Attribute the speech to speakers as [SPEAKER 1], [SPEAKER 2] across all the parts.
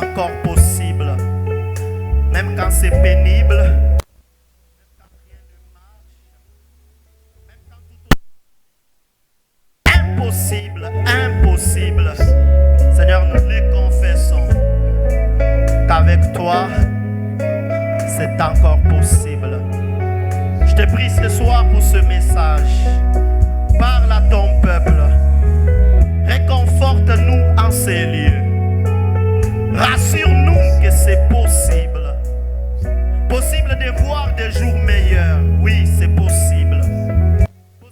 [SPEAKER 1] encore possible. Même quand c'est pénible. Même quand rien ne marche. Même quand tout impossible, impossible. Seigneur, nous les confessons qu'avec toi, c'est encore possible. Je te prie ce soir pour ce message. Parle à ton peuple. Réconforte-nous en ces lieux. Rassure-nous que c'est possible. Possible de voir des jours meilleurs. Oui, c'est possible.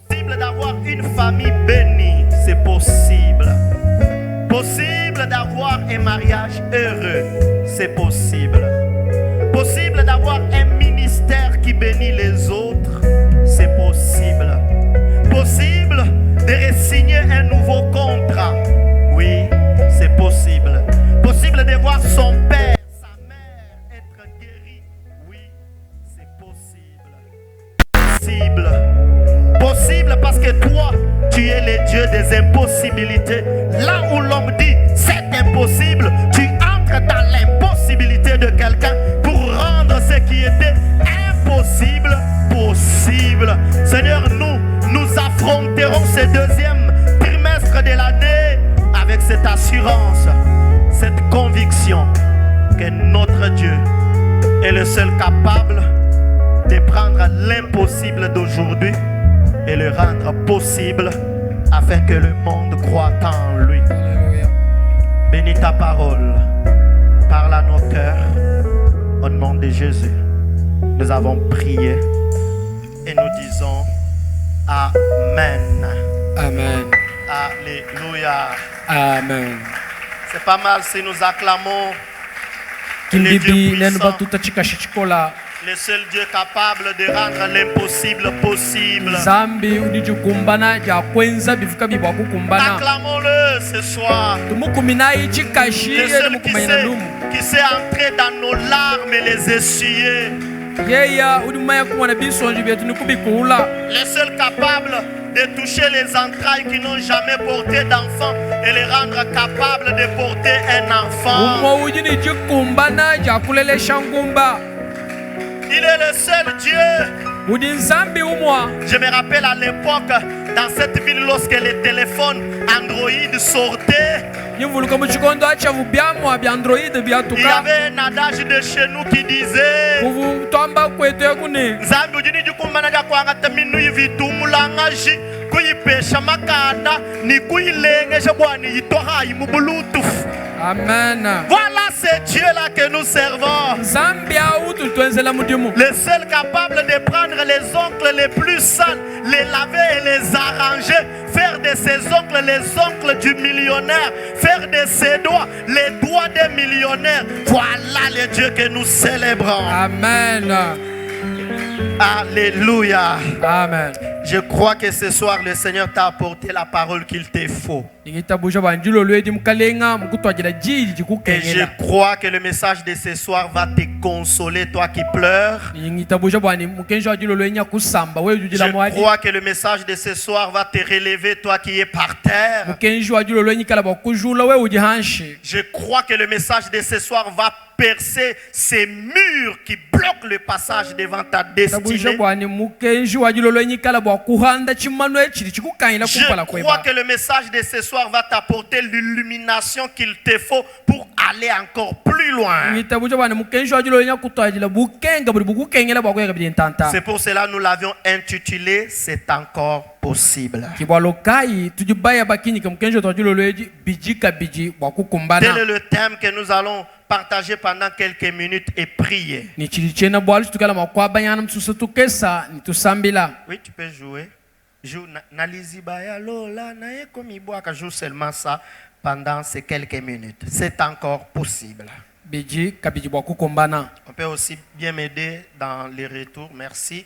[SPEAKER 1] Possible d'avoir une famille bénie. C'est possible. Possible d'avoir un mariage heureux. C'est possible. Possible d'avoir un ministère qui bénit les autres. C'est possible. Possible de signer un nouveau contrat. Oui, c'est possible. Possible de voir son père, sa mère être guéri. Oui, c'est possible. Possible. Possible parce que toi, tu es le Dieu des impossibilités. Là où l'homme dit c'est impossible, tu entres dans l'impossibilité de quelqu'un pour rendre ce qui était impossible possible. Seigneur, nous affronterons ce deuxième trimestre de l'année avec cette assurance, cette conviction que notre Dieu est le seul capable de prendre l'impossible d'aujourd'hui et le rendre possible afin que le monde croie en lui.
[SPEAKER 2] Alléluia.
[SPEAKER 1] Bénis ta parole, parle à nos cœurs au nom de Jésus. Nous avons prié et nous disons Amen.
[SPEAKER 2] Amen.
[SPEAKER 1] Alléluia.
[SPEAKER 2] Amen.
[SPEAKER 1] C'est pas mal si nous acclamons le
[SPEAKER 2] Kimbibi
[SPEAKER 1] Dieu
[SPEAKER 2] nenu
[SPEAKER 1] puissant,
[SPEAKER 2] batuta chikashikola
[SPEAKER 1] le seul Dieu capable de rendre l'impossible possible.
[SPEAKER 2] zambi udiju kumbana ja kwenza bivuka bibwa kukumbana
[SPEAKER 1] Acclamons-le ce soir.
[SPEAKER 2] tumukuminayi chikashi
[SPEAKER 1] Le seul
[SPEAKER 2] mukumanyana numu
[SPEAKER 1] qui sait entrer dans nos larmes et les essuyer.
[SPEAKER 2] yeya udumaya kumwana bisonji byetu nikubikuula
[SPEAKER 1] Le seul capable de toucher les entrailles qui n'ont jamais porté d'enfant et les rendre capables de porter un enfant.
[SPEAKER 2] umwe uji ni chikumbana ja kulelesha ngumba
[SPEAKER 1] Il est le seul Dieu.
[SPEAKER 2] udi nzambi umwa
[SPEAKER 1] Je me rappelle à l'époque, dans cette ville, lorsque les téléphones Android sortaient,
[SPEAKER 2] yimvuluka muchikondo achavu byamwa bya android
[SPEAKER 1] il y
[SPEAKER 2] byatuka
[SPEAKER 1] avait un adage de chez nous qui disait
[SPEAKER 2] kuvu twamba kwetu yakuni
[SPEAKER 1] Nzambi ujini jukumbana ja kwangata minu yivitumulanga kuyipesha makanda ni kuyilengesha bwani yitoha mu Bluetooth.
[SPEAKER 2] amen.
[SPEAKER 1] Voilà ce Dieu-là que nous servons.
[SPEAKER 2] nzambi autu twenzela mudimu
[SPEAKER 1] Le seul capable de prendre les ongles les plus sales, les laver et les arranger, faire de ses ongles les ongles du millionnaire, faire de ses doigts les doigts des millionnaires. Voilà le Dieu que nous célébrons.
[SPEAKER 2] amen.
[SPEAKER 1] Alléluia.
[SPEAKER 2] Amen.
[SPEAKER 1] Je crois que ce soir le Seigneur t'a apporté la parole qu'il te faut.
[SPEAKER 2] Nikitabusha banjilo lwedi mukalenga mukutwagira jiji
[SPEAKER 1] Et je
[SPEAKER 2] jikukengela
[SPEAKER 1] crois que le message de ce soir va te consoler, toi qui pleures.
[SPEAKER 2] nikitabusha bwani mukenjo ajilo lwenya kusamba wewe jujila
[SPEAKER 1] Je
[SPEAKER 2] mwadi
[SPEAKER 1] crois que le message de ce soir va te relever, toi qui es par terre.
[SPEAKER 2] mukenjo ajilo lwenyi kala bakujula wewe ujihanshi
[SPEAKER 1] Je crois que le message de ce soir va percer ces murs qui bloquent le passage devant ta
[SPEAKER 2] tabusha
[SPEAKER 1] destinée.
[SPEAKER 2] bwani mukenjo ajilo lwenyi kala bakuhanda chimano echiri chikukanyila
[SPEAKER 1] Je
[SPEAKER 2] kumpala
[SPEAKER 1] crois
[SPEAKER 2] kweba
[SPEAKER 1] que le message de ce soir va t'apporter l'illumination qu'il te faut pour aller encore plus loin.
[SPEAKER 2] nikitabusha bwani mukenjo ajilo lwenya kutwajila bukenga buli bukukengela bwakwega bidintanta
[SPEAKER 1] C'est pour cela que nous l'avions intitulé C'est encore possible.
[SPEAKER 2] kibwalokai tujibaya bakinyika mukenjo twajilo lweji bijika biji
[SPEAKER 1] Tel
[SPEAKER 2] bwakukumbana
[SPEAKER 1] est le thème que nous allons partager pendant quelques minutes et prier.
[SPEAKER 2] ni chili chena bwali tukala makwabanyana msusu tukesa nitusambila
[SPEAKER 1] Oui, tu peux jouer. Joue Nalizibaya Lola Naeko Mibwaka. Joue seulement ça pendant ces quelques minutes. C'est encore possible.
[SPEAKER 2] biji kabiji bwakukumbana
[SPEAKER 1] On peut aussi bien m'aider dans les retours. Merci.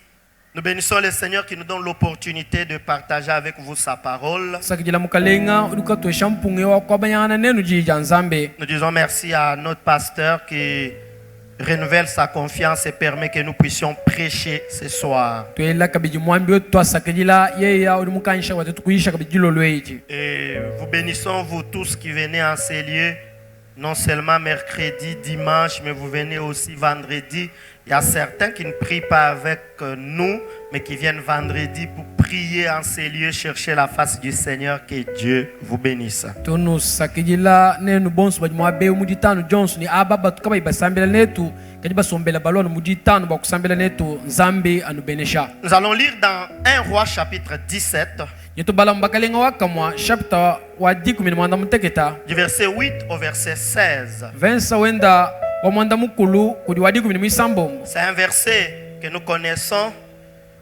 [SPEAKER 1] Nous bénissons le Seigneur qui nous donne l'opportunité de partager avec vous sa parole.
[SPEAKER 2] sakijila mukalenga uduka twesha mpunge wakwabanyana nenu jija nzambe
[SPEAKER 1] Nous disons merci à notre pasteur qui renouvelle sa confiance et permet que nous puissions prêcher ce soir.
[SPEAKER 2] twela kabiji mwambi wetu twasakijila yeya udi mukanisha watu tukuyisha kabiji lolweji
[SPEAKER 1] Et vous bénissons vous tous qui venez en ces lieux Non seulement mercredi, dimanche, mais vous venez aussi vendredi. Il y a certains qui ne prient pas avec nous, mais qui viennent vendredi pour prier en ces lieux, chercher la face du Seigneur. Que Dieu vous bénisse.
[SPEAKER 2] Tonu sakijila nenu bonsu bajimwa be muditano Johnson ni ababa tukaba ibasambela netu kadiba sombela balonu muditano bakusambela netu Nzambi anubenesha.
[SPEAKER 1] Nous allons lire dans 1 Roi chapitre 17.
[SPEAKER 2] Yetu balambakalenga wakamwa chapter wa 10 muteketa.
[SPEAKER 1] Du verset 8 au verset 16.
[SPEAKER 2] Vensa wenda wa mwanda mukulu kudi wa 10
[SPEAKER 1] C'est un verset que nous connaissons.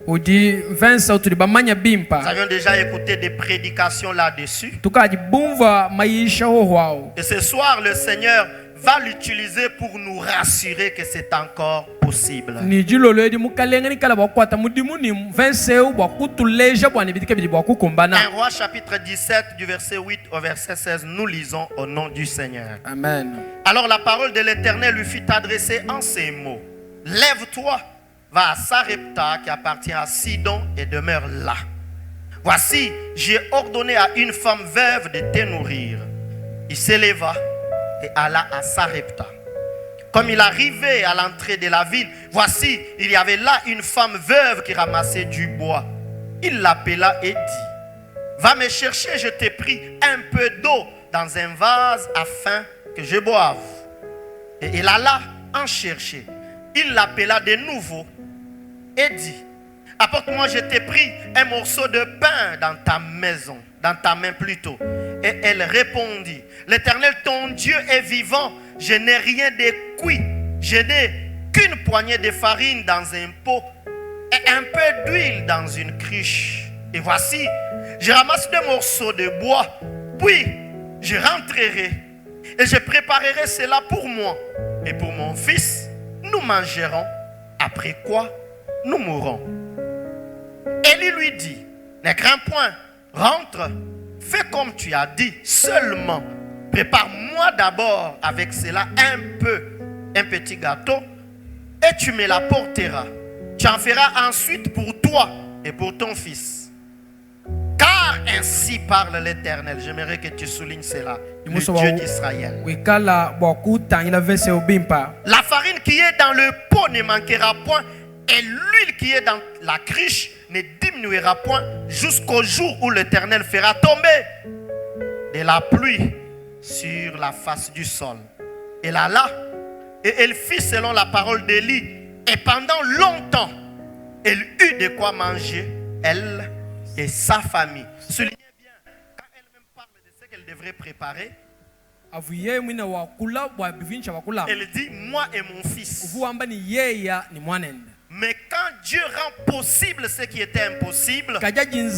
[SPEAKER 2] Udi vensa utuli bamanya
[SPEAKER 1] Nous
[SPEAKER 2] bimpa.
[SPEAKER 1] avions déjà écouté des prédications là-dessus.
[SPEAKER 2] Tukaji bumva maisha ho wao.
[SPEAKER 1] Et ce soir, le Seigneur va l'utiliser pour nous rassurer que c'est encore possible.
[SPEAKER 2] Ni jilolo edi mukalenga ni kala bakwata mudimu ni vense bwa kutuleja bwa nibidike bidi bwa kukumbana.
[SPEAKER 1] 1 Roi chapitre 17 du verset 8 au verset 16, nous lisons au nom du Seigneur.
[SPEAKER 2] Amen.
[SPEAKER 1] Alors la parole de l'Éternel lui fut adressée en ces mots. Lève-toi, va à Sarepta qui appartient à Sidon et demeure là. Voici, j'ai ordonné à une femme veuve de te nourrir. Il s'éleva et alla à Sarepta. Comme il arrivait à l'entrée de la ville, voici, il y avait là une femme veuve qui ramassait du bois. Il l'appela et dit, va me chercher, je t'ai pris un peu d'eau dans un vase afin que je boive. Et il alla en chercher. Il l'appela de nouveau et dit, apporte-moi, je t'ai pris un morceau de pain dans ta maison, dans ta main plutôt. Et elle répondit, l'Éternel ton Dieu est vivant, je n'ai rien de cuit, je n'ai qu'une poignée de farine dans un pot et un peu d'huile dans une cruche. Et voici, je ramasse 2 morceaux de bois, puis je rentrerai et je préparerai cela pour moi et pour mon fils. Nous mangerons, après quoi nous mourrons. Élie lui dit, ne crains point, rentre, fais comme tu as dit, seulement prépare-moi d'abord avec cela un petit gâteau et tu me l'apporteras. Tu en feras ensuite pour toi et pour ton fils. Car ainsi parle l'Éternel. J'aimerais que tu soulignes cela. Le Dieu d'Israël. La farine qui est dans le pot ne manquera point et l'huile qui est dans la cruche ne diminuera point jusqu'au jour où l'Éternel fera tomber de la pluie sur la face du sol. Elle alla et elle fit selon la parole d'Élie. Et pendant longtemps, elle eut de quoi manger, elle et sa famille. Soulignez bien, quand elle-même parle de ce qu'elle devrait préparer, elle dit, moi et mon fils. Mais quand Dieu rend possible ce qui était impossible, la Bible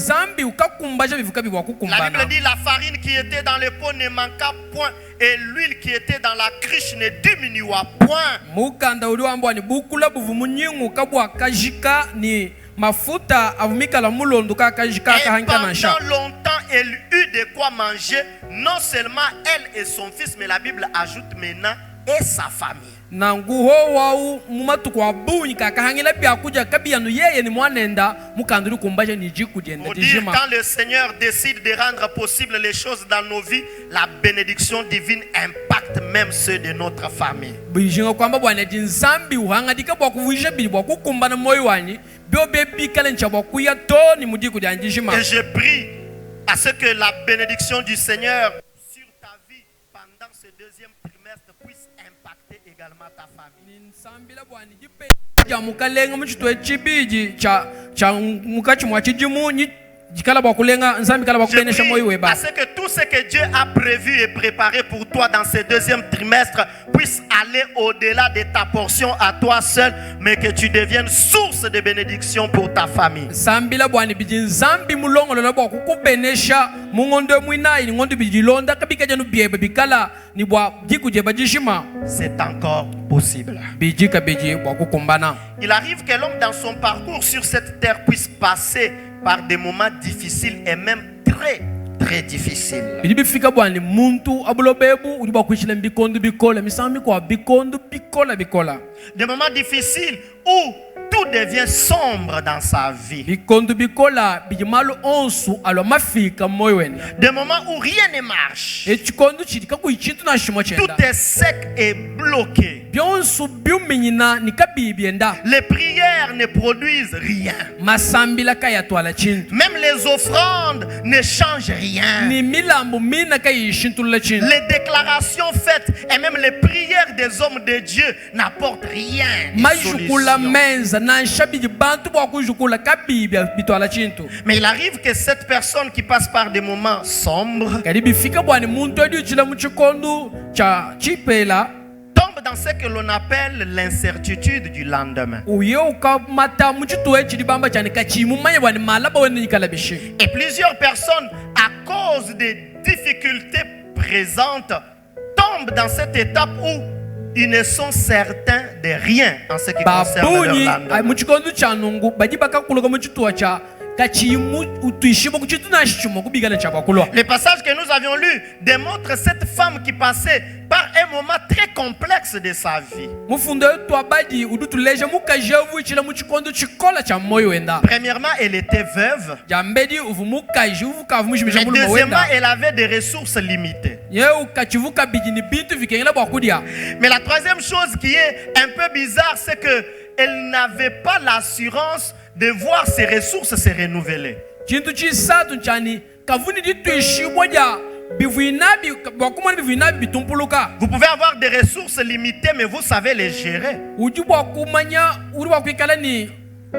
[SPEAKER 1] dit la farine qui était dans le pot ne manqua point et l'huile qui était dans la cruche ne diminua point. Et pendant longtemps, elle eut de quoi manger, non seulement elle et son fils, mais la Bible ajoute maintenant et sa famille.
[SPEAKER 2] Nangu ho wau mumatu kwa bunyi kakahangila pia kuja kabiyanu yeye ni mwanenda mukanduru kumbaje ni jiku dienda
[SPEAKER 1] pour dire, quand le Seigneur décide de rendre possible les choses dans nos vies, la bénédiction divine impacte même ceux de notre famille.
[SPEAKER 2] Bijinga kwamba bwana jinsambi uhangadika bwa kuvuisha bili bwa kukumbana moyo wanyi bio bebi kale nchaba kuya to ni mudiku dianjishima.
[SPEAKER 1] Et je prie à ce que la bénédiction du Seigneur sur ta vie pendant ce deuxième trimestre puisse impacter également ta famille.
[SPEAKER 2] Nsambila bwana jipe ya mukalenga mchitwe chibiji cha mukachi mwachijimu ni jikala bwa kulenga nsambi kala bwa kubenesha moyo weba.
[SPEAKER 1] À ce que tout ce que Dieu a prévu et préparé pour toi dans ce deuxième trimestre puisse aller au-delà de ta portion à toi seul, mais que tu deviennes source de bénédiction pour ta famille.
[SPEAKER 2] Sambila bwana biji nsambi mulongo lona bwa kukubenesha mungondo mwina ni ngondo biji londa kabika janu biebe bikala ni bwa jiku jeba jishima.
[SPEAKER 1] C'est encore possible.
[SPEAKER 2] Biji kabiji bwa kukumbana.
[SPEAKER 1] Il arrive que l'homme dans son parcours sur cette terre puisse passer par des moments difficiles et même très difficiles.
[SPEAKER 2] Bifika bwana muntu abulobebu uliba kuishila mbikondo bikola misami kwa bikondo bikola.
[SPEAKER 1] Des moments difficiles où tout devient sombre dans sa vie.
[SPEAKER 2] bikondo bikola bijimalo onsu alo mafika moyo wena
[SPEAKER 1] Des moments où rien ne marche.
[SPEAKER 2] ekikondo chiti kakuichintu na shimo
[SPEAKER 1] Tout
[SPEAKER 2] chenda
[SPEAKER 1] est sec et bloqué.
[SPEAKER 2] byonsu byuminyina nikabibyenda
[SPEAKER 1] Les prières ne produisent rien.
[SPEAKER 2] masambila kayatwala chintu
[SPEAKER 1] Même les offrandes ne changent rien.
[SPEAKER 2] ni milambo mina kayishintulula chintu
[SPEAKER 1] Les déclarations faites et même les prières des hommes de Dieu n'apportent rien de
[SPEAKER 2] majukula
[SPEAKER 1] solution.
[SPEAKER 2] menza na nshabiji bantu bwakujukula kabibya bitwala chintu
[SPEAKER 1] Mais il arrive que cette personne qui passe par des moments sombres
[SPEAKER 2] kadi bifika bwani muntu ediuchila muchikondo cha chipela
[SPEAKER 1] tombe dans ce que l'on appelle l'incertitude du lendemain.
[SPEAKER 2] uye ukamata muchituwe chili bamba chani kachimumanye bwani malaba wene nikala bishi
[SPEAKER 1] Et plusieurs personnes, à cause des difficultés présentes, tombent dans cette étape où ils ne sont certains de rien en ce qui concerne leur
[SPEAKER 2] babunyi
[SPEAKER 1] lendemain.
[SPEAKER 2] muchikondo cha nungu baji bakakuluka muchituwa cha kachimu utuishimo kuchitu na shichimo kubigana cha bakulwa.
[SPEAKER 1] Le passage que nous avions lu démontre cette femme qui passait par un moment très complexe de sa vie.
[SPEAKER 2] Mufundo yetu abadi udutuleja mukajevu ichila muchikondo chikola cha moyo wenda
[SPEAKER 1] Premièrement, elle était veuve.
[SPEAKER 2] jambedi uvu mukaji uvu kavu mushimisha
[SPEAKER 1] Et
[SPEAKER 2] muluma
[SPEAKER 1] deuxièmement,
[SPEAKER 2] wenda
[SPEAKER 1] elle avait des ressources limitées.
[SPEAKER 2] ye ukachivuka bijini bintu vikengela bwakudia.
[SPEAKER 1] Mais la troisième chose qui est un peu bizarre, c'est que elle n'avait pas l'assurance de voir ses ressources se renouveler.
[SPEAKER 2] Chintu chisatu chani kavuni dituishibwa ja bivuinabi bwakumani bivuinabi bitumpuluka
[SPEAKER 1] Vous pouvez avoir des ressources limitées, mais vous savez les gérer.
[SPEAKER 2] uji bwakumanya uri bwakwikala ni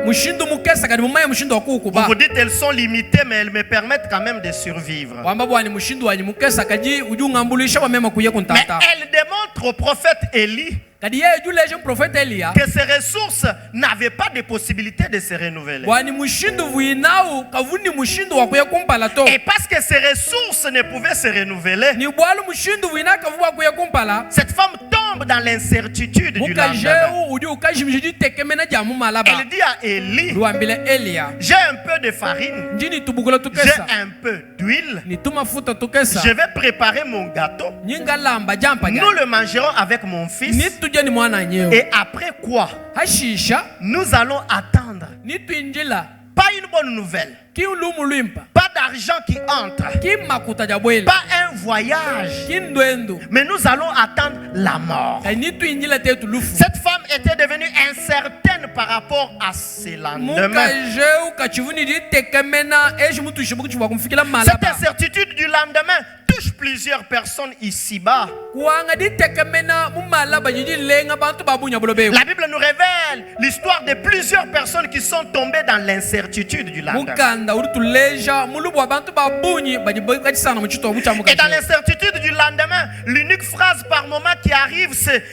[SPEAKER 2] mushindu mukesa kadi mumaya mushindu
[SPEAKER 1] Vous
[SPEAKER 2] wakukuba
[SPEAKER 1] vous dites elles sont limitées, mais elles me permettent quand même de survivre.
[SPEAKER 2] wamba bwani mushindu wanyi mukesa kaji uji ungambulisha wamema kuye
[SPEAKER 1] Mais
[SPEAKER 2] kuntata
[SPEAKER 1] elle démontre au prophète Élie
[SPEAKER 2] kadi yeye juleje prophète Elia
[SPEAKER 1] que ses ressources n'avaient pas de possibilité de se renouveler.
[SPEAKER 2] bwani mushindu vuinau kavuni mushindu wakuye kumpala to
[SPEAKER 1] Et parce que ses ressources ne pouvaient se renouveler,
[SPEAKER 2] ni bwalu mushindu vuina kavu wakuye kumpala
[SPEAKER 1] cette femme tombe dans l'incertitude du lendemain.
[SPEAKER 2] mukajeu uji ukajimishiji tekemena jamu malaba
[SPEAKER 1] Elle dit à Élie,
[SPEAKER 2] luambile Elia
[SPEAKER 1] j'ai un peu de farine,
[SPEAKER 2] njini tubukula
[SPEAKER 1] j'ai
[SPEAKER 2] tukesa
[SPEAKER 1] un peu d'huile,
[SPEAKER 2] ni tumafuta tukesa
[SPEAKER 1] je vais préparer mon gâteau.
[SPEAKER 2] nyinga lamba jampa
[SPEAKER 1] Nous le mangerons avec mon fils.
[SPEAKER 2] ni tujya ni mwana nyeo
[SPEAKER 1] Et après quoi,
[SPEAKER 2] hashisha
[SPEAKER 1] nous allons attendre.
[SPEAKER 2] ni twinjila
[SPEAKER 1] Pas une bonne nouvelle,
[SPEAKER 2] ki ulumu lwimpa
[SPEAKER 1] pas d'argent qui entre,
[SPEAKER 2] ki makuta ja bwela
[SPEAKER 1] pas un voyage,
[SPEAKER 2] ki ndwendo
[SPEAKER 1] mais nous allons attendre la mort.
[SPEAKER 2] kai ni twinjila tetu lufu
[SPEAKER 1] Cette femme était devenue incertaine par rapport à ses lendemains.
[SPEAKER 2] mukajeu kachivuni di tekemena eshi mutu shibuku chibwa kumfikila
[SPEAKER 1] Cette
[SPEAKER 2] malaba
[SPEAKER 1] incertitude du lendemain touche plusieurs personnes ici-bas.
[SPEAKER 2] kuanga di tekemena mumalaba jiji lenga bantu babunya bulobe
[SPEAKER 1] La Bible nous révèle l'histoire de plusieurs personnes qui sont tombées dans l'incertitude du lendemain.
[SPEAKER 2] mukanda uri tuleja mulubu wa bantu babunyi bajibakachisana muchito bucha
[SPEAKER 1] Et dans
[SPEAKER 2] mukajeu
[SPEAKER 1] l'incertitude du lendemain, l'unique phrase par moment qui arrive, c'est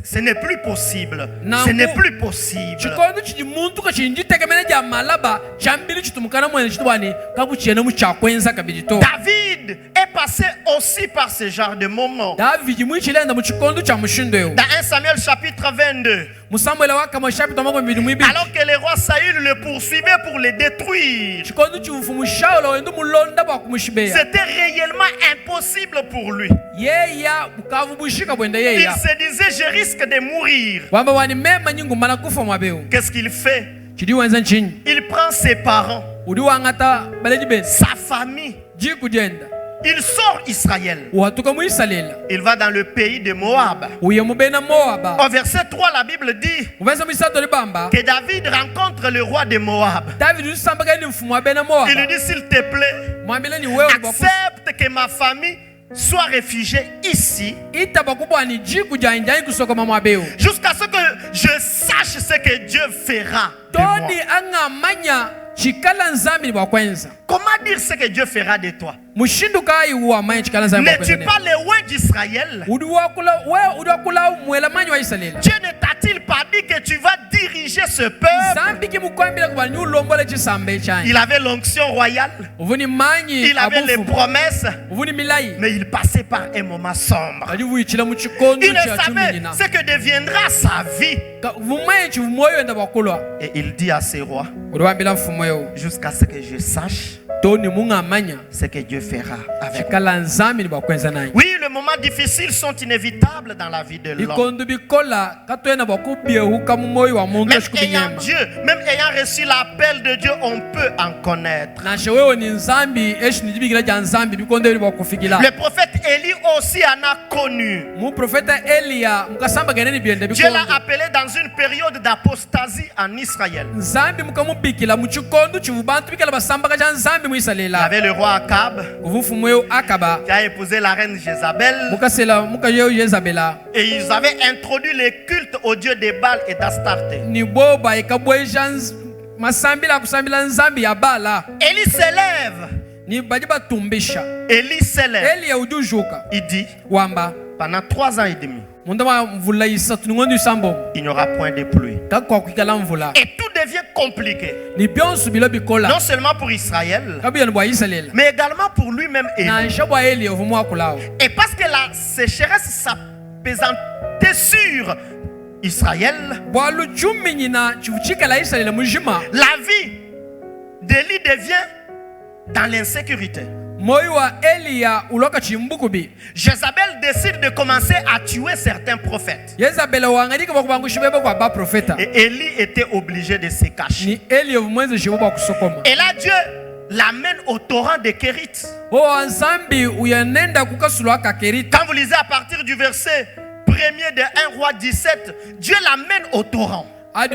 [SPEAKER 1] ce n'est plus possible. Ce n'est plus possible.
[SPEAKER 2] chikondo chiji muntu kachinji tekemena ja malaba chambili chitumukana mwene chitubani kabuchena muchakwenza kabijito
[SPEAKER 1] David est passé aussi par ce genre de moments.
[SPEAKER 2] David mwichilenda muchikondo cha mushindo
[SPEAKER 1] Dans 1 Samuel chapitre 22,
[SPEAKER 2] musamuela waka mashapita mako mbili mwibi
[SPEAKER 1] alors que le roi Saül le poursuivait pour le détruire,
[SPEAKER 2] chikondo chiufumu shaula wendu mulonda bwa kumushibeya
[SPEAKER 1] c'était réellement impossible pour lui.
[SPEAKER 2] yeya bukavu bushika bwenda
[SPEAKER 1] Il
[SPEAKER 2] yeya
[SPEAKER 1] se disait, je risque de mourir.
[SPEAKER 2] wamba wani mema nyingu mana kufa mwabeo
[SPEAKER 1] Qu'est-ce qu'il fait?
[SPEAKER 2] chidi wenza nchinyi
[SPEAKER 1] Il prend ses parents,
[SPEAKER 2] udi wangata baleji ben
[SPEAKER 1] sa famille.
[SPEAKER 2] ji kujenda
[SPEAKER 1] Il sort Israël.
[SPEAKER 2] uhatuka muisalela
[SPEAKER 1] Il va dans le pays de Moab.
[SPEAKER 2] uye mubena moaba
[SPEAKER 1] Au verset 3, la Bible dit
[SPEAKER 2] uvenza muisato libamba
[SPEAKER 1] que David rencontre le roi de Moab.
[SPEAKER 2] David usambaga ni mfumu wa bena
[SPEAKER 1] Il lui
[SPEAKER 2] moaba
[SPEAKER 1] dit, s'il te plaît,
[SPEAKER 2] mwambile ni wewe bakusa
[SPEAKER 1] accepte que ma famille soit réfugiée ici
[SPEAKER 2] ita bakubwani ji kujanjai kusokoma mwabeo
[SPEAKER 1] jusqu'à ce que je sache ce que Dieu fera de moi.
[SPEAKER 2] toni angamanya chikala nzambi bwakwenza
[SPEAKER 1] Comment dire ce que Dieu fera de toi?
[SPEAKER 2] mushindu kai uwa manya chikala nzambi
[SPEAKER 1] N'es-tu
[SPEAKER 2] bwakwenza
[SPEAKER 1] pas le roi d'Israël?
[SPEAKER 2] udi wakula mwela manyi wa Israeli
[SPEAKER 1] Dieu ne t'a-t-il pas dit que tu vas diriger ce peuple?
[SPEAKER 2] zambi kimukwambila kubani ulombole chisambe chanyi
[SPEAKER 1] Il avait l'onction royale,
[SPEAKER 2] uvuni manyi
[SPEAKER 1] il avait les
[SPEAKER 2] abufu
[SPEAKER 1] promesses,
[SPEAKER 2] uvuni milai
[SPEAKER 1] mais il passait par un moment sombre.
[SPEAKER 2] kadi vuichila muchikondo
[SPEAKER 1] Il ne
[SPEAKER 2] cha
[SPEAKER 1] savait
[SPEAKER 2] chuminyina
[SPEAKER 1] ce que deviendra sa vie.
[SPEAKER 2] vumaye chivumoyo enda bwakulwa
[SPEAKER 1] Et il dit à ses rois,
[SPEAKER 2] udi wambila mfumo yo
[SPEAKER 1] jusqu'à ce que je sache ce que Dieu fera avec nous.
[SPEAKER 2] nous.
[SPEAKER 1] Oui, les moments difficiles sont inévitables dans la vie de l'homme. Même ayant Dieu, même ayant reçu l'appel de Dieu, on peut en connaître. Le prophète Élie aussi en a connu. Dieu l'a appelé dans une période d'apostasie en Israël. Il y avait le roi Akab qui a épousé la reine Jézabel. Et ils avaient introduit le culte au dieu de Baal et d'Astarté. Élie s'élève. Élie s'élève. Il dit, pendant 3 ans et demi, il n'y aura point de pluie. Et tout devient compliqué. Non seulement pour Israël, mais également pour lui-même. Et parce que la sécheresse s'apaisantait sur Israël, la vie d'Élie devient dans l'insécurité. Jézabel décide de commencer à tuer certains prophètes. Et Élie était obligé de se cacher. Et là, Dieu l'amène au torrent de Kérit. Quand vous lisez à partir du verset 1er de 1 roi 17, Dieu l'amène au torrent. Et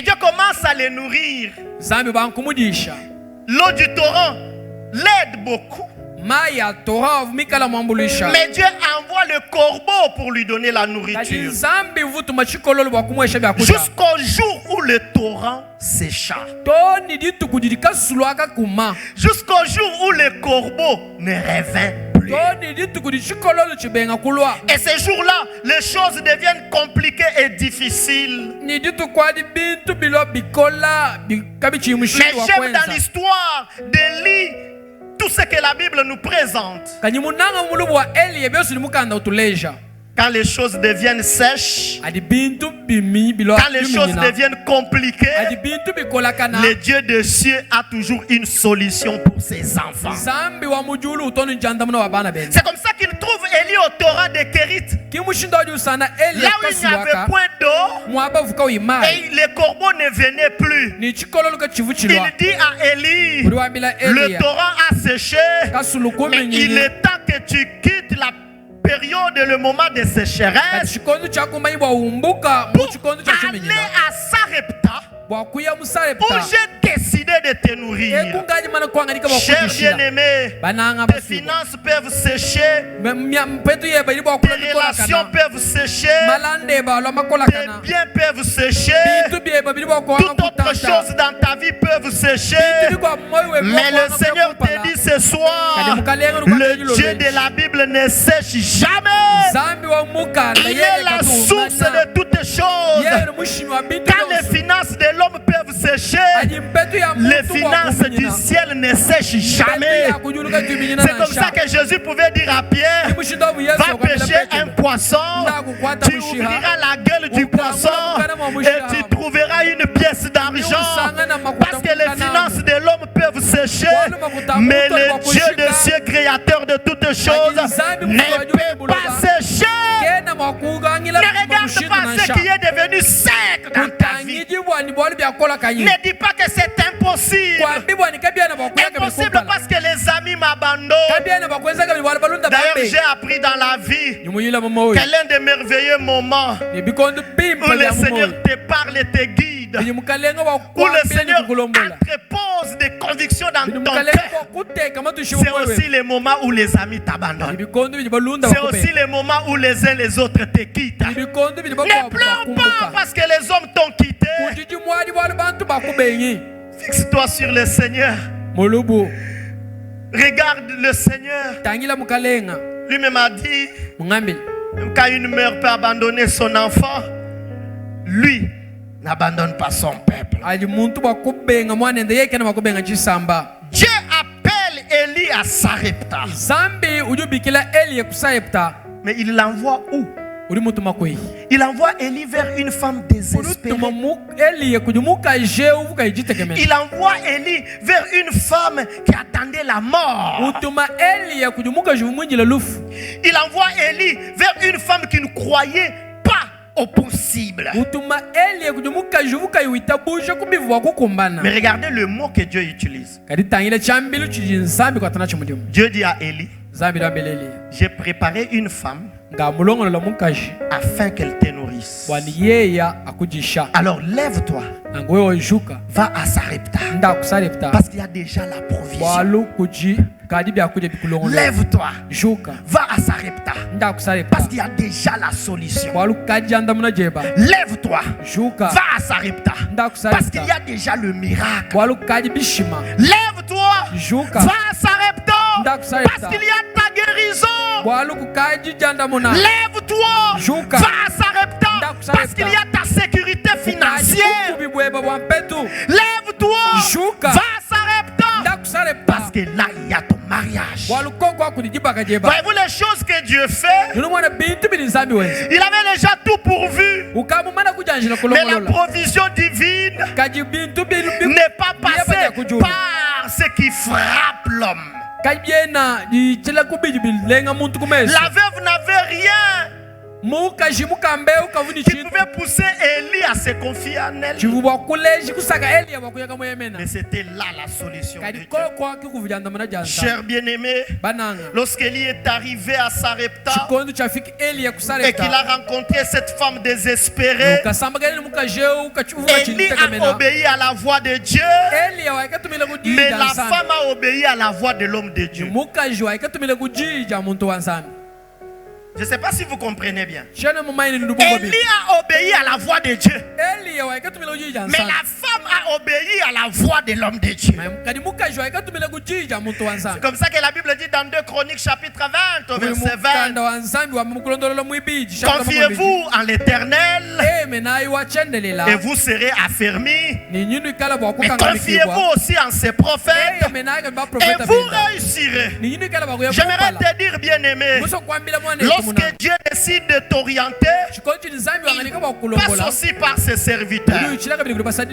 [SPEAKER 1] Dieu commence à les nourrir. L'eau du torrent l'aide beaucoup. Mais Dieu envoie le corbeau pour lui donner la nourriture. Jusqu'au jour où le torrent sécha. Jusqu'au jour où le corbeau ne revint plus. Et ces jours-là, les choses deviennent compliquées et difficiles. Mais j'aime dans l'histoire d'Élie tout ce que la Bible nous présente. Quand les choses deviennent sèches, quand les choses deviennent compliquées, le Dieu des cieux a toujours une solution pour ses enfants. C'est comme ça qu'il trouve Élie au torrent de Kérit. Là où il n'y avait point d'eau et les corbeaux ne venaient plus. Il dit à Élie, le torrent a séché, mais il est temps que tu quittes la période, le moment de sécheresse, pour aller à Sarepta, où j'ai décidé de te nourrir. Chers bien-aimés, tes finances peuvent sécher, tes relations peuvent sécher, tes biens peuvent sécher, toute autre chose dans ta vie peuvent sécher. Mais le Seigneur te dit ce soir, le Dieu de la Bible ne sèche jamais. Il est la source de toutes choses. Quand les finances de l'homme peuvent sécher, les finances du ciel ne sèchent jamais. C'est comme ça que Jésus pouvait dire à Pierre, va pêcher un poisson, tu ouvriras la gueule du poisson et tu trouveras une pièce d'argent. Parce que les finances de l'homme peuvent sécher, mais le Dieu des cieux, créateur de toutes choses, ne peut pas sécher. Ne regarde pas ce qui est devenu sec dans ta vie. Ne dis pas que c'est impossible. Impossible parce que les amis m'abandonnent. D'ailleurs, j'ai appris dans la vie que l'un des merveilleux moments où le Seigneur te parle et te guide, où le Seigneur entrepose des convictions dans ton cœur, c'est aussi les moments où les amis t'abandonnent. C'est aussi les moments où les uns les autres te quittent. Ne pleure pas parce que les hommes t'ont quitté. Fixe-toi sur le Seigneur. Regarde le Seigneur. Lui-même a dit, même quand une mère peut abandonner son enfant, lui n'abandonne pas son peuple. Dieu appelle Élie à Sarepta. Mais il l'envoie où?
[SPEAKER 2] uri mutu makwei
[SPEAKER 1] Il envoie Élie vers une femme désespérée. Il envoie Élie vers une femme qui attendait la mort. Il envoie Élie vers une femme qui ne croyait pas au possible. Mais regardez le mot que Dieu utilise. Dieu dit à Élie, j'ai préparé une femme afin qu'elle te nourrisse. Alors lève-toi, va à Sarepta, parce qu'il y a déjà la provision. Lève-toi, va à Sarepta, parce qu'il y a déjà la solution. Lève-toi, va à Sarepta, parce qu'il y a déjà le miracle. Lève-toi, va à Sarepta, parce qu'il y a ta guérison. Lève-toi, va à Sarepta, parce qu'il y a ta sécurité financière. Lève-toi, va à Sarepta, parce que là il y a ton mariage. Voyez-vous les choses que Dieu fait? Il avait déjà tout pourvu. Mais la provision divine n'est pas passée par ce qui frappe l'homme. La veuve n'avait rien qui pouvait pousser Élie à se confier en elle. Mais c'était là la solution de Dieu. Cher bien-aimé, lorsqu'Élie est arrivé à Sarepta et qu'il a rencontré cette femme désespérée, Élie a obéi à la voix de Dieu, mais la femme a obéi à la voix de l'homme de Dieu. Je ne sais pas si vous comprenez bien. Élie a obéi à la voix de Dieu, mais la femme a obéi à la voix de l'homme de Dieu. C'est comme ça que la Bible dit dans 2 Chroniques chapitre 20 au verset 20. Confiez-vous en l'Éternel et vous serez affermis. Mais confiez-vous aussi en ses prophètes et vous réussirez. J'aimerais te dire, bien-aimé, lorsque Dieu décide de t'orienter, il passe aussi par ses serviteurs.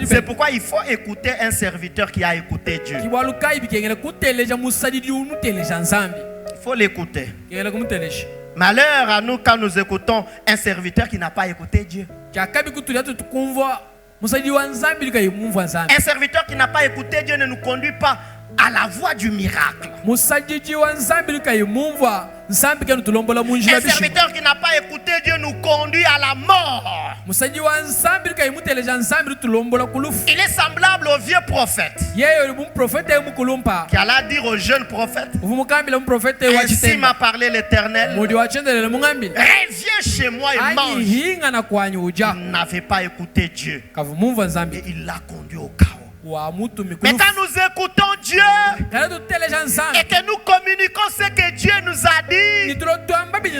[SPEAKER 1] C'est pourquoi il faut écouter un serviteur qui a écouté Dieu. Il faut l'écouter. Malheur à nous quand nous écoutons un serviteur qui n'a pas écouté Dieu. Un serviteur qui n'a pas écouté Dieu ne nous conduit pas à la voie du miracle. Un serviteur qui n'a pas écouté Dieu nous conduit à la mort. Il est semblable au vieux prophète qui alla dire au jeune prophète, ainsi m'a parlé l'Éternel, reviens chez moi et mange. Il n'avait pas écouté Dieu et il l'a conduit au chaos. Mais quand nous écoutons Dieu et que nous communiquons ce que Dieu nous a dit,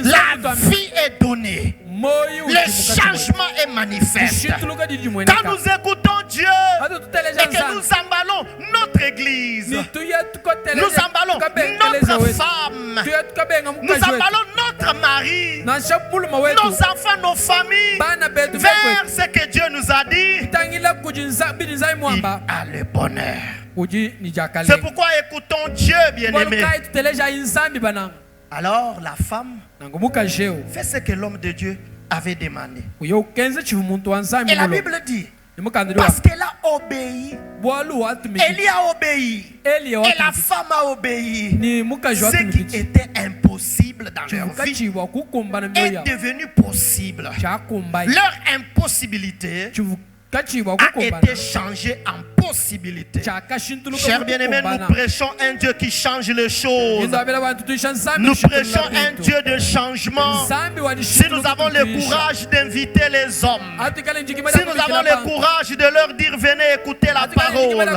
[SPEAKER 1] la vie est donnée. Le changement est manifeste. Quand nous écoutons Dieu et que nous emballons notre église, nous emballons notre femme, nous emballons notre mari, nos enfants, nos familles vers ce que Dieu nous a dit, il a le bonheur. C'est pourquoi écoutons Dieu, bien-aimé. Alors la femme fait ce que l'homme de Dieu avait demandé. Et la Bible dit, parce qu'elle a obéi, Élie a obéi, et la femme a obéi, ce qui était impossible dans leur vie est devenu possible. Leur impossibilité a été changé en possibilité. Chers bien-aimés, nous prêchons un Dieu qui change les choses. Nous prêchons un Dieu de changement. Si nous avons le courage d'inviter les hommes, si nous avons le courage de leur dire venez écouter la parole,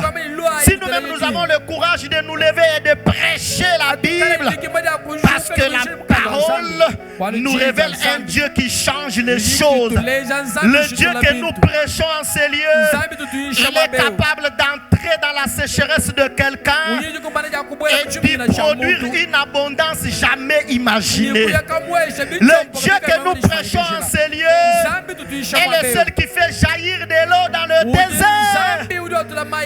[SPEAKER 1] si nous-mêmes nous avons le courage de nous lever et de prêcher la Bible, parce que la parole nous révèle un Dieu qui change les choses. Le Dieu que nous prêchons en ces lieux, il est capable d'entrer entrer dans la sécheresse de quelqu'un et d'y produire une abondance jamais imaginée. Le Dieu que nous prêchons en ces lieux est le seul qui fait jaillir de l'eau dans le désert.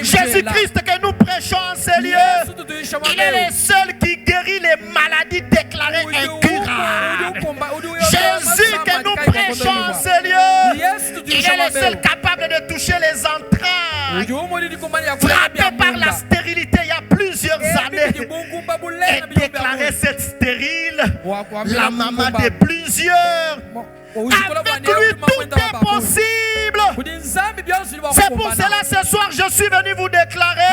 [SPEAKER 1] Jésus-Christ que nous prêchons en ces lieux, il est le seul qui guérit les maladies déclarées incurables. Jésus que nous prêchons en ces lieux, il est le seul capable de toucher les entrailles, frappé par la stérilité il y a plusieurs années, et déclarer cette stérile, la maman de plusieurs. Avec lui, tout est possible. C'est pour cela ce soir je suis venu vous déclarer,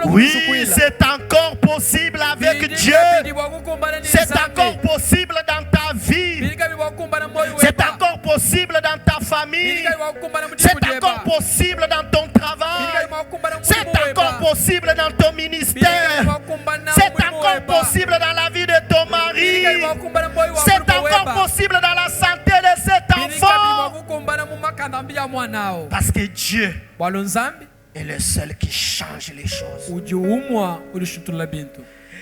[SPEAKER 1] oui, c'est encore possible avec Dieu. C'est encore possible dans ta vie. C'est encore possible dans ta famille. C'est encore possible dans ton travail. C'est encore possible dans ton ministère. C'est encore possible dans la vie de ton mari. C'est encore possible dans la santé de cet enfant. Parce que Dieu est le seul qui change les choses.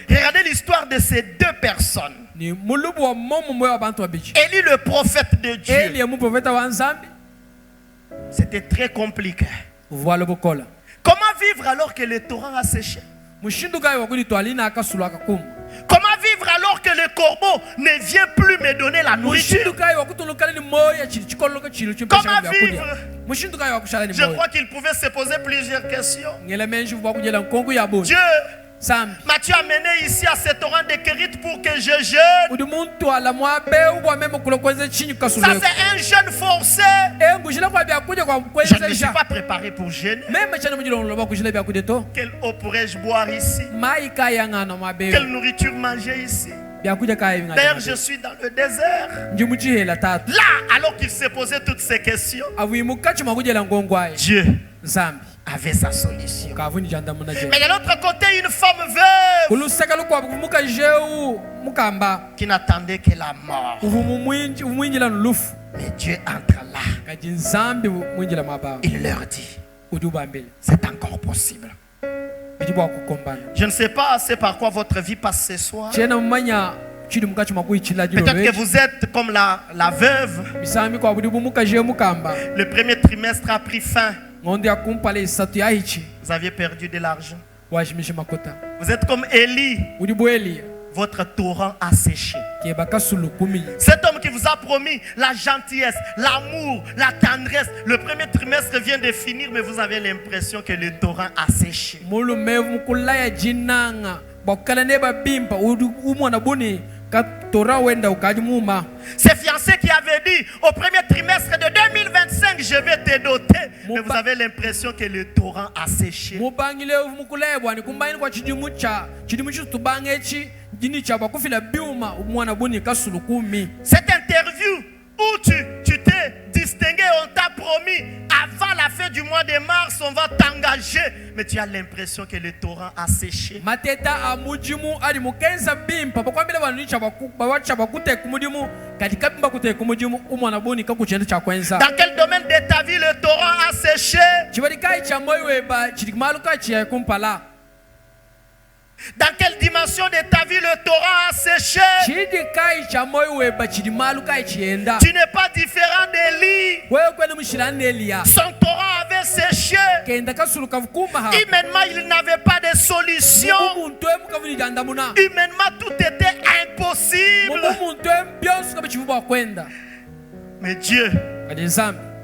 [SPEAKER 1] Regardez l'histoire de ces deux personnes. Élie, le prophète de Dieu. C'était très compliqué. Comment vivre alors que le torrent a séché? Comment vivre alors que le corbeau ne vient plus me donner la nourriture? Comment vivre? Je crois qu'il pouvait se poser plusieurs questions. Dieu m'as-tu amené ici à ce torrent de Kérit pour que je jeûne? Ça c'est un jeûne forcé. Je ne suis pas préparé pour jeûner. Quelle eau pourrais-je boire ici? Quelle nourriture manger ici? D'ailleurs, je suis dans le désert. Là, alors qu'il s'est posé toutes ces questions, Dieu avait sa solution. Mais de l'autre côté, une femme veuve qui n'attendait que la mort. Mais Dieu entre là. Il leur dit, c'est encore possible. Je ne sais pas c'est par quoi votre vie passe ce soir. Peut-être que vous êtes comme la veuve. Le premier trimestre a pris fin. Vous avez perdu de l'argent. Vous êtes comme Élie. Votre torrent a séché. Cet homme qui vous a promis la gentillesse, l'amour, la tendresse, le premier trimestre vient de finir, mais vous avez l'impression que le torrent a séché. Ces fiancés qui avaient dit au premier trimestre de 2025 je vais te doter, mais vous avez l'impression que le torrent a séché. Cette interview où tu t'es distingué, on t'a promis avant la fin du mois de mars on va t'engager, mais tu as l'impression que le torrent a séché. Dans quel domaine de ta vie le torrent a séché? Dans quelle dimension de ta vie le torrent a séché? Tu n'es pas différent d'Élie. Son torrent avait séché. Humainement, il n'avait pas de solution. Humainement, tout était impossible. Mais Dieu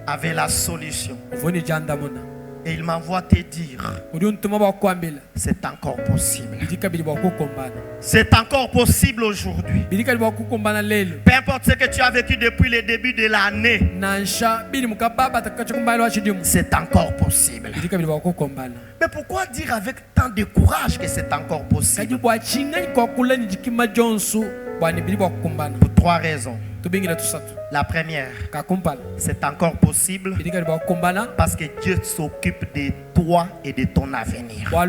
[SPEAKER 1] avait la solution. Et il m'envoie te dire, c'est encore possible. C'est encore possible aujourd'hui. Peu importe ce que tu as vécu depuis le début de l'année, c'est encore possible. Mais pourquoi dire avec tant de courage que c'est encore possible? Pour 3 raisons. La première, c'est encore possible parce que Dieu s'occupe de toi et de ton avenir. Ne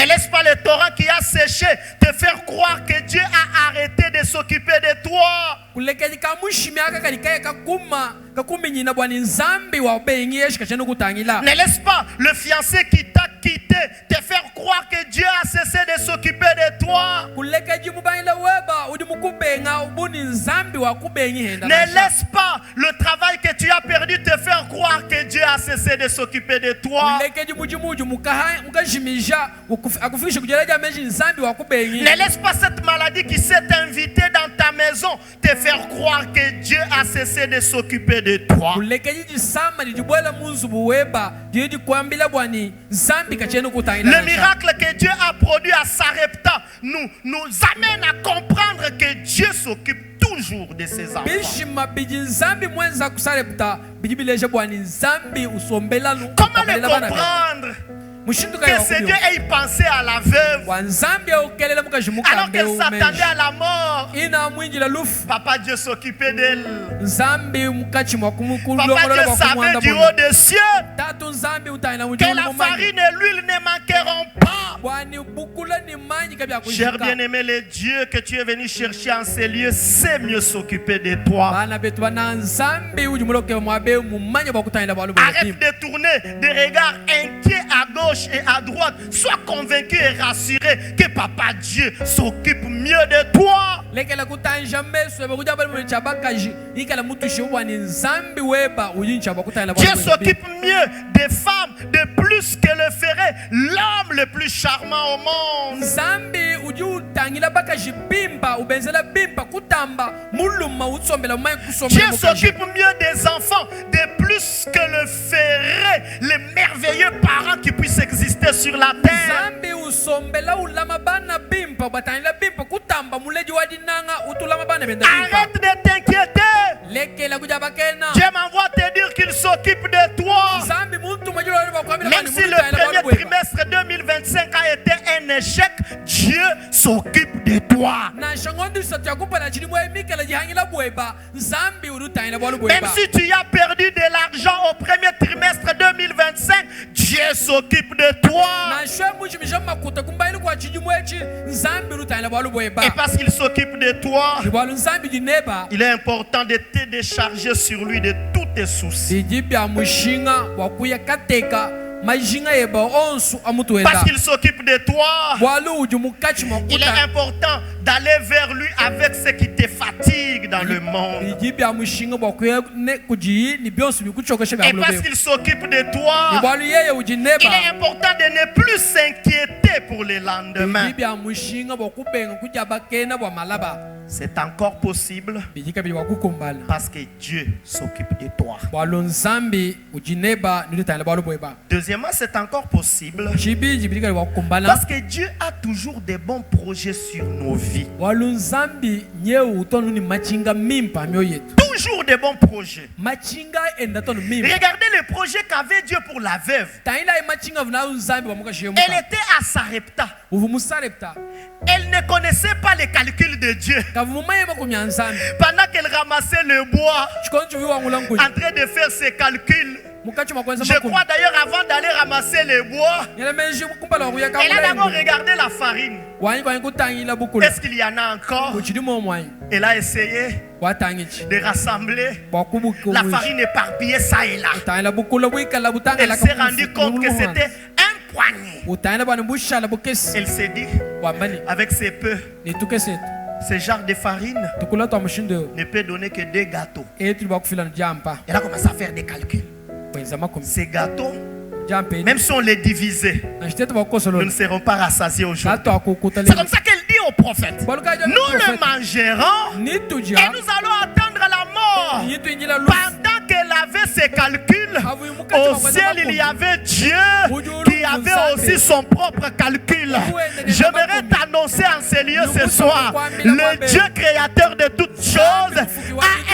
[SPEAKER 1] laisse pas le torrent qui a séché te faire croire que Dieu a arrêté de s'occuper de toi.
[SPEAKER 2] kulekedi kamushimi aka kalikaye kakumi nyina bwani nzambi wa ubengi yeshi kachenu kutangila.
[SPEAKER 1] Ne laisse pas le fiancé qui t'a quitté te faire croire que Dieu a cessé de s'occuper de toi.
[SPEAKER 2] kulekedi mubanila weba udi mukubenga ubuni nzambi wa kubengi henda.
[SPEAKER 1] Ne laisse pas le travail que tu as perdu te faire croire que Dieu a cessé de s'occuper de toi.
[SPEAKER 2] kulekedi mujimuju mukajimija akufikisha kujeleja meji nzambi wa kubengi.
[SPEAKER 1] Ne laisse pas cette maladie qui s'est invitée dans ta maison te faire croire que Dieu a cessé de s'occuper de toi. Le miracle que Dieu a produit à Sarepta nous amène à comprendre que Dieu s'occupe toujours de ses enfants. Comment le comprendre? Que ce Dieu ait pensé à la veuve alors qu'elle s'attendait à la mort. Papa Dieu s'occupait d'elle. Papa Dieu savait du haut des cieux que la farine et l'huile ne manqueront pas. Cher bien-aimé, le Dieu que tu es venu chercher en ces lieux sait mieux s'occuper de toi. Arrête de tourner des regards inquiets à gauche et à droite. Sois convaincu et rassuré que Papa Dieu s'occupe mieux de toi. Dieu s'occupe mieux des femmes de plus que le ferait l'homme le plus charmant au monde. Dieu s'occupe mieux des enfants de plus que le ferait les merveilleux parents qui puissent exister sur la terre. Arrête de t'inquiéter. Dieu m'envoie te dire qu'il s'occupe de toi. Même si le premier trimestre 2025 a été un échec, Dieu s'occupe de toi. Même si tu as perdu de l'argent au premier trimestre 2025, Dieu s'occupe de toi. Et parce qu'il s'occupe de toi, il est important de te décharger sur lui de tous tes soucis. Parce qu'il s'occupe de toi, il est important d'aller vers lui avec ce qui te fatigue dans le monde. Et parce qu'il s'occupe de toi, il est important de ne plus s'inquiéter pour le lendemain. C'est encore possible parce que Dieu s'occupe de toi. Deuxièmement, c'est encore possible parce que Dieu a toujours des bons projets sur nos vies. Toujours des bons projets. Regardez le projet qu'avait Dieu pour la veuve. Elle était à Sarepta. Elle ne connaissait pas les calculs de Dieu. Pendant qu'elle ramassait le bois, en train de faire ses calculs, je crois d'ailleurs avant d'aller ramasser les bois, elle a d'abord regardé la farine. Est-ce qu'il y en a encore? Elle a essayé de rassembler la farine éparpillée ça et là. Elle s'est rendue compte que c'était un poignet. Elle s'est dit, avec ces peu, ce genre de farine ne peut donner que 2 gâteaux. Elle a commencé à faire des calculs. Ces gâteaux, même si on les divisait, nous ne serons pas rassasiés aujourd'hui. C'est comme ça qu'elle dit au prophète, nous le mangerons et nous allons attendre la mort. Pendant qu'elle avait ses calculs, au ciel il y avait Dieu qui avait aussi son propre calcul. J'aimerais t'annoncer en ces lieux ce soir, le Dieu créateur de toutes choses a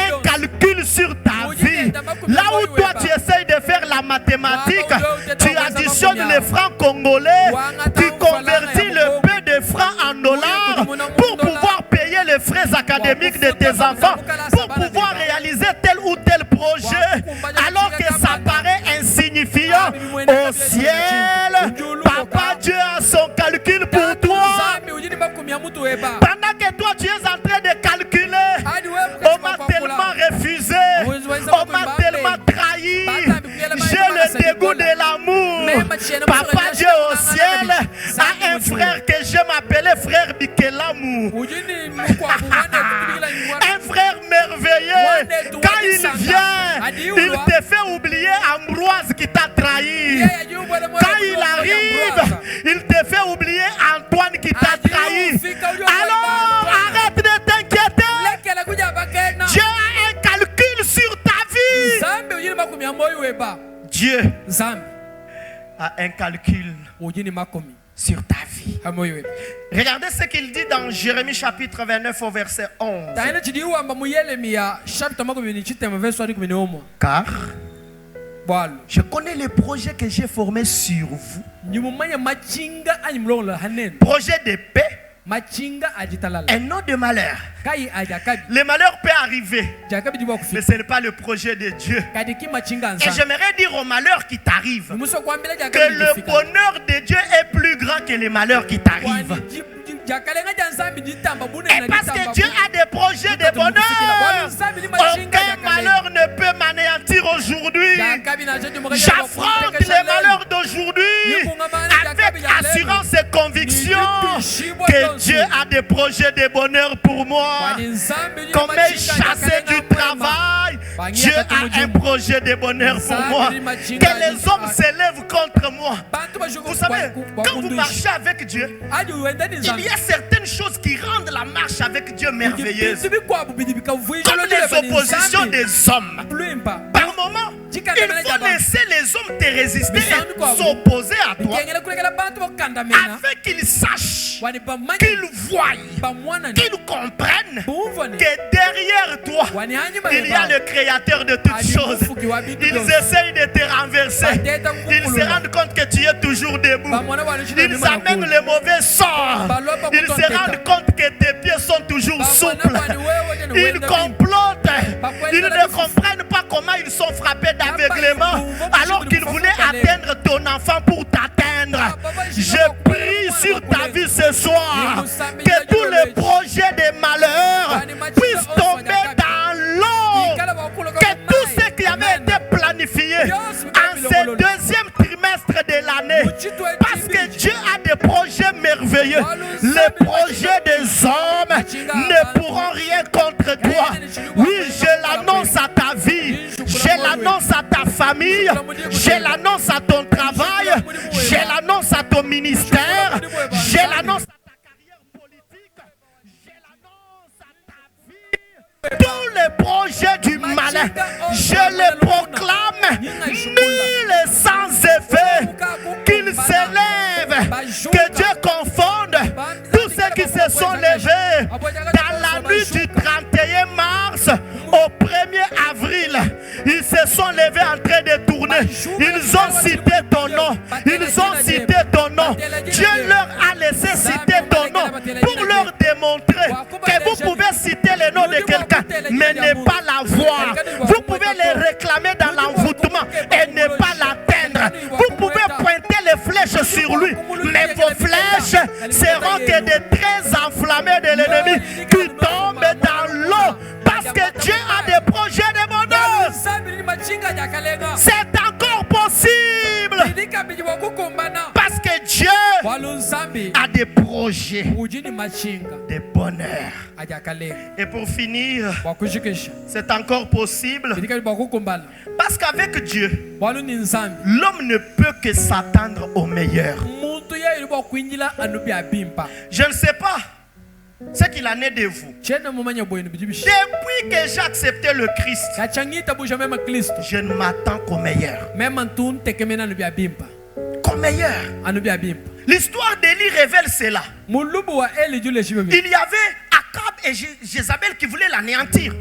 [SPEAKER 1] un calcul sur ta vie. Là où toi tu essayes de faire la mathématique, tu additionnes les francs congolais, tu convertis le peu de francs en dollars pour pouvoir payer les frais académiques de tes enfants, pour pouvoir réaliser tel ou tel projet, alors que ça paraît insignifiant. Au ciel, Papa Dieu a son calcul pour toi. Pendant que toi tu es en train de calculer. On m'a tellement refusé. On m'a tellement trahi. J'ai le dégoût de l'amour. Papa Dieu au ciel a un frère que j'aime appeler frère Bikelamou. Un frère merveilleux. Quand il vient, il te fait oublier Ambroise qui t'a trahi. Quand il arrive, il te fait oublier Antoine qui t'a trahi. Alors, arrête de t'inquiéter. Dieu a un calcul sur ta vie. Dieu a un calcul sur ta vie. Regardez ce qu'il dit dans Jérémie chapitre 29 au verset 11. Car je connais les projets que j'ai formés sur vous. Projet de paix et non de malheur. Le malheur peut arriver, mais ce n'est pas le projet de Dieu. Et j'aimerais dire au malheur qui t'arrive que le bonheur de Dieu est plus grand que les malheurs qui t'arrivent. Et parce que Dieu a des projets de bonheur, aucun malheur ne peut m'anéantir aujourd'hui. J'affronte les malheurs d'aujourd'hui avec assurance et conviction que Dieu a des projets de bonheur pour moi. Qu'on m'ait chassé du travail, Dieu a un projet de bonheur pour moi. Que les hommes s'élèvent contre moi. Vous savez, quand vous marchez avec Dieu, il y a certaines choses qui rendent la marche avec Dieu merveilleuse. Comme les oppositions des hommes. Par moment, il faut laisser les hommes te résister et s'opposer à toi, afin qu'ils sachent, qu'ils voient, qu'ils comprennent que derrière toi, il y a le créateur de toutes choses. Ils essayent de te renverser. Ils se rendent compte que tu es toujours debout. Ils amènent le mauvais sort. Ils se rendent compte que tes pieds sont toujours souples. Ils complotent. Ils ne comprennent pas comment ils sont frappés d'aveuglement alors qu'ils voulaient atteindre ton enfant pour t'atteindre. Je prie sur ta vie ce soir que tous les projets de malheur puissent tomber dans l'eau. Que tout ce qui avait été planifié en ce deuxième trimestre de l'année, parce que Dieu a des projets merveilleux. Les projets des hommes ne pourront rien contre toi. Oui, je l'annonce à ta vie, je l'annonce à ta famille, je l'annonce à ton travail, je l'annonce à ton ministère, je l'annonce à ta carrière politique, je l'annonce à ta vie. Tous les projets du malin, je les proclame nul et sans effet, qu'ils s'élèvent, que Dieu confonde tous ceux qui se sont levés dans la nuit du 31 mars au 1er avril. Ils se sont levés en train de tourner. Ils ont cité ton nom. Ils ont cité ton nom. Dieu leur a laissé citer ton nom pour leur démontrer que vous pouvez citer le nom de quelqu'un mais ne pas l'avoir. Vous pouvez les réclamer dans l'envoûtement et ne pas l'atteindre. Vous pouvez pointer les flèches sur lui, mais vos flèches seront que des traits enflammés de l'ennemi qui tombent dans l'eau. Parce que Dieu a des projets de bonheur. C'est encore possible. Parce que Dieu a des projets de bonheur. Et pour finir, c'est encore possible. Parce qu'avec Dieu, l'homme ne peut que s'attendre au meilleur. Je ne sais pas ce qu'il en est de vous. Depuis que j'ai accepté le Christ, je ne m'attends qu'au meilleur. Qu'au meilleur. L'histoire d'Élie révèle cela. Il y avait Akab et Jézabel qui voulaient l'anéantir.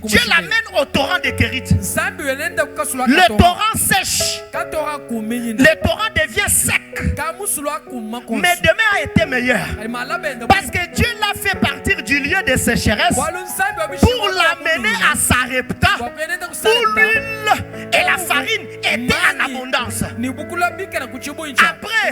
[SPEAKER 1] Dieu l'amène au torrent de Kérit. Le torrent sèche. Le torrent devient sec. Mais demain a été meilleur. Parce que Dieu l'a fait partir du lieu de sécheresse pour l'amener à Sarepta où l'huile et la farine étaient en abondance. Après,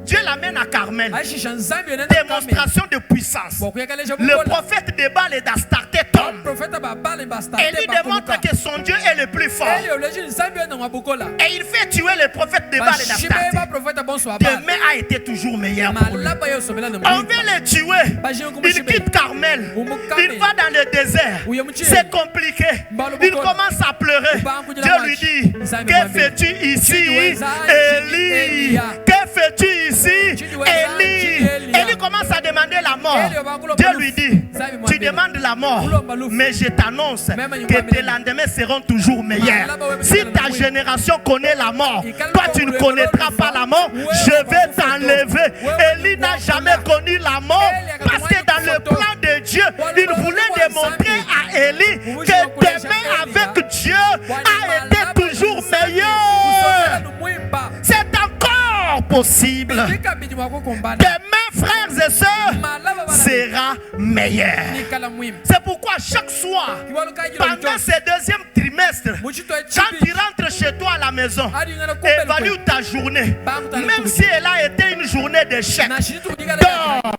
[SPEAKER 1] Dieu l'amène à Carmel.
[SPEAKER 2] aishisha nzambi yonenda Carmel.
[SPEAKER 1] Démonstration de puissance.
[SPEAKER 2] Bokuyekaleja
[SPEAKER 1] Le
[SPEAKER 2] bukola.
[SPEAKER 1] prophète de Baal et d'Astarté tombe.
[SPEAKER 2] Profeta babale bastarte
[SPEAKER 1] Élie démontre que son Dieu est le plus fort.
[SPEAKER 2] Eli oleji nzambi yona ngabukola.
[SPEAKER 1] Et il fait tuer le prophète de Baal et
[SPEAKER 2] Bashime ba
[SPEAKER 1] d'Astarté.
[SPEAKER 2] profeta bonso abale.
[SPEAKER 1] Demain a été toujours meilleur pour lui.
[SPEAKER 2] Malaba yo sobela na
[SPEAKER 1] On
[SPEAKER 2] mwimba.
[SPEAKER 1] veut le tuer. Il quitte Carmel. Il va dans le désert. C'est compliqué. Il commence à pleurer. Dieu lui dit, que fais-tu ici, Élie? Que fais-tu ici, Élie? Élie commence à demander la mort. Dieu lui dit, tu demandes la mort, mais je t'annonce que tes lendemains seront toujours meilleurs. Si ta génération connaît la mort, toi tu ne connaîtras pas la mort, je vais t'enlever. Élie n'a jamais connu la mort parce que dans le plan de Dieu, il voulait démontrer à Élie que demain avec Dieu a été toujours meilleur. C'est encore possible. Demain, frères et sœurs, sera meilleur. C'est pourquoi chaque soir, pendant ce deuxième trimestre, quand tu rentres chez toi à la maison, évalue ta journée. Même si elle a été une journée d'échec. Dors.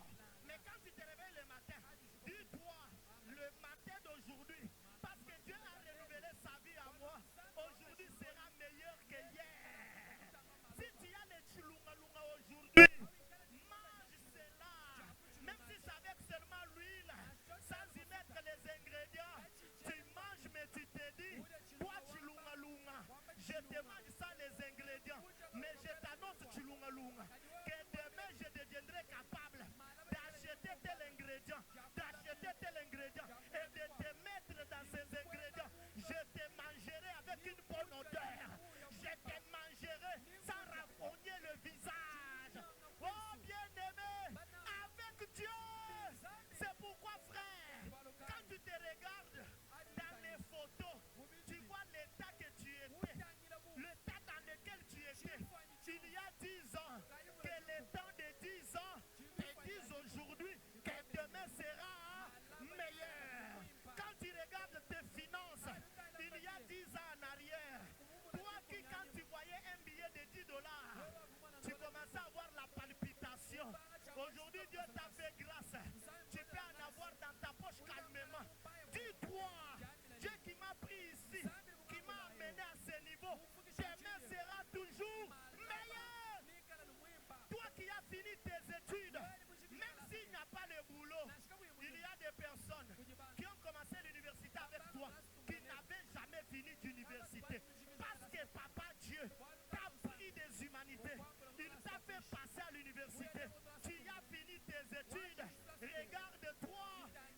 [SPEAKER 1] Aujourd'hui, Dieu t'a fait grâce. Tu peux en avoir dans ta poche calmement. Dis-toi, Dieu qui m'a pris ici, qui m'a amené à ce niveau, demain sera toujours meilleur. Toi qui as fini tes études, même s'il n'y a pas de boulot, il y a des personnes qui ont commencé l'université avec toi, qui n'avaient jamais fini d'université. Parce que Papa Dieu t'a pris des humanités. Il t'a fait passer à l'université. Tu as fini tes études. Regarde-toi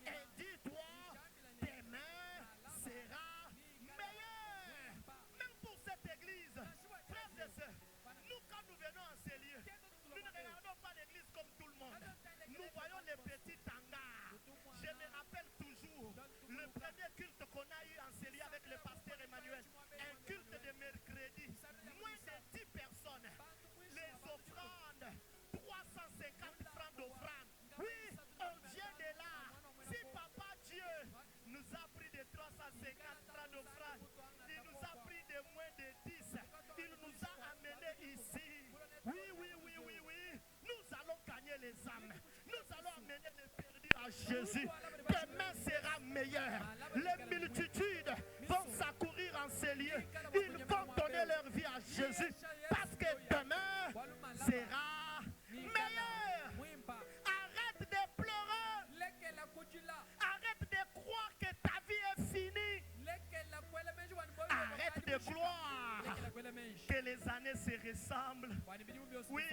[SPEAKER 1] et dis-toi, demain sera meilleur. Même pour cette église, frères et sœurs, nous quand nous venons en ces lieux, nous ne regardons pas l'église comme tout le monde. Nous voyons les petits hangars. Je me rappelle toujours le premier culte qu'on a eu en ces lieux avec le pasteur Emmanuel. Un culte de mercredi. Moins de 10 personnes. Les offrandes. 350 francs d'offrande. Oui, on vient de là. Si Papa Dieu nous a pris de 350 francs d'offrande, il nous a pris de moins de 10. Il nous a amenés ici. Oui. Nous allons gagner les âmes. Nous allons amener les perdus à Jésus. Demain sera meilleur. Les multitudes vont s'accourir en ces lieux. Ils vont donner leur vie à Jésus. Parce que demain sera meilleur. Arrête de pleurer. Arrête de croire que ta vie est finie. Arrête de croire que les années se ressemblent. Oui,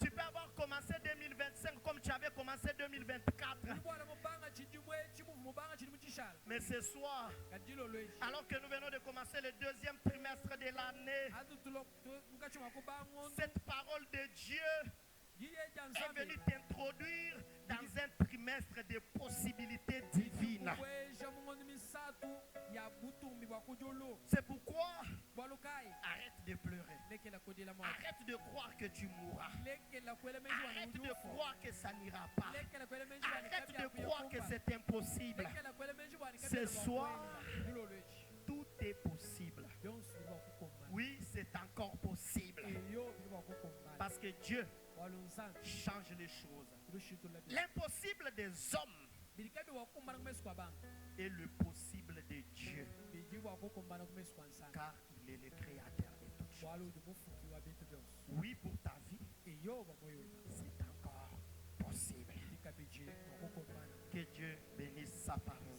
[SPEAKER 1] tu peux avoir commencé 2025 comme tu avais commencé 2024. Mais ce soir, alors que nous venons de commencer le deuxième trimestre de l'année, cette parole de Dieu est venue t'introduire dans un trimestre de possibilités divines. C'est pourquoi arrête de pleurer. Arrête de croire que tu mourras. Arrête de croire que ça n'ira pas. Arrête de croire que c'est impossible. Ce soir, tout est possible. Oui, c'est encore possible. Parce que Dieu change les choses. L'impossible des hommes est le possible de Dieu, car il est le créateur de toutes choses. Oui, pour ta vie, c'est encore possible. Que Dieu bénisse sa parole.